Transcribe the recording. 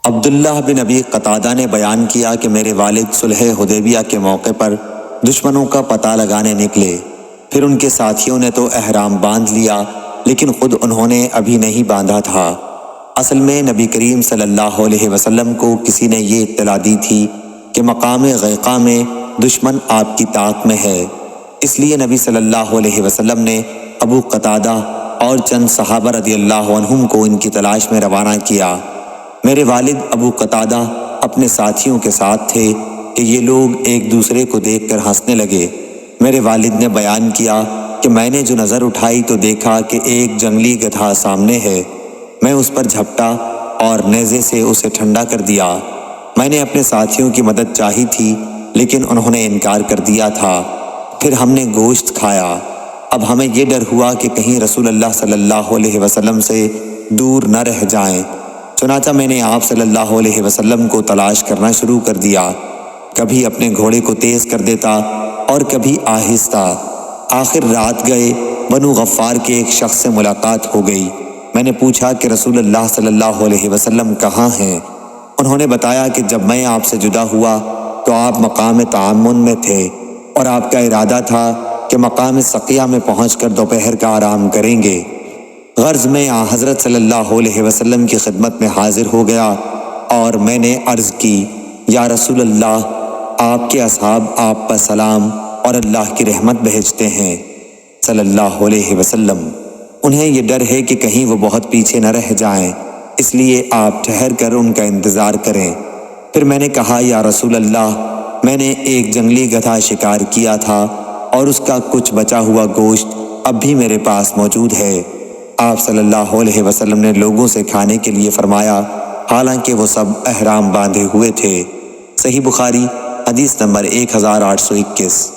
عبداللہ بن ابی قتادہ نے بیان کیا کہ میرے والد صلح حدیبیہ کے موقع پر دشمنوں کا پتہ لگانے نکلے، پھر ان کے ساتھیوں نے تو احرام باندھ لیا لیکن خود انہوں نے ابھی نہیں باندھا تھا۔ اصل میں نبی کریم صلی اللہ علیہ وسلم کو کسی نے یہ اطلاع دی تھی کہ مقام غیقہ میں دشمن آپ کی طاق میں ہے، اس لیے نبی صلی اللہ علیہ وسلم نے ابو قتادہ اور چند صحابہ رضی اللہ عنہم کو ان کی تلاش میں روانہ کیا۔ میرے والد ابو قتادہ اپنے ساتھیوں کے ساتھ تھے کہ یہ لوگ ایک دوسرے کو دیکھ کر ہنسنے لگے۔ میرے والد نے بیان کیا کہ میں نے جو نظر اٹھائی تو دیکھا کہ ایک جنگلی گدھا سامنے ہے۔ میں اس پر جھپٹا اور نیزے سے اسے ٹھنڈا کر دیا۔ میں نے اپنے ساتھیوں کی مدد چاہی تھی لیکن انہوں نے انکار کر دیا تھا۔ پھر ہم نے گوشت کھایا۔ اب ہمیں یہ ڈر ہوا کہ کہیں رسول اللہ صلی اللہ علیہ وسلم سے دور نہ رہ جائیں، چنانچہ میں نے آپ صلی اللہ علیہ وسلم کو تلاش کرنا شروع کر دیا، کبھی اپنے گھوڑے کو تیز کر دیتا اور کبھی آہستہ۔ آخر رات گئے بنو غفار کے ایک شخص سے ملاقات ہو گئی۔ میں نے پوچھا کہ رسول اللہ صلی اللہ علیہ وسلم کہاں ہیں؟ انہوں نے بتایا کہ جب میں آپ سے جدا ہوا تو آپ مقام تعامن میں تھے اور آپ کا ارادہ تھا کہ مقام سقیہ میں پہنچ کر دوپہر کا آرام کریں گے۔ غرض میں حضرت صلی اللہ علیہ وسلم کی خدمت میں حاضر ہو گیا اور میں نے عرض کی، یا رسول اللہ، آپ کے اصحاب آپ پر سلام اور اللہ کی رحمت بھیجتے ہیں صلی اللہ علیہ وسلم۔ انہیں یہ ڈر ہے کہ کہیں وہ بہت پیچھے نہ رہ جائیں، اس لیے آپ ٹھہر کر ان کا انتظار کریں۔ پھر میں نے کہا، یا رسول اللہ، میں نے ایک جنگلی گدھا شکار کیا تھا اور اس کا کچھ بچا ہوا گوشت اب بھی میرے پاس موجود ہے۔ آپ صلی اللہ علیہ وسلم نے لوگوں سے کھانے کے لیے فرمایا، حالانکہ وہ سب احرام باندھے ہوئے تھے۔ صحیح بخاری حدیث نمبر 1821۔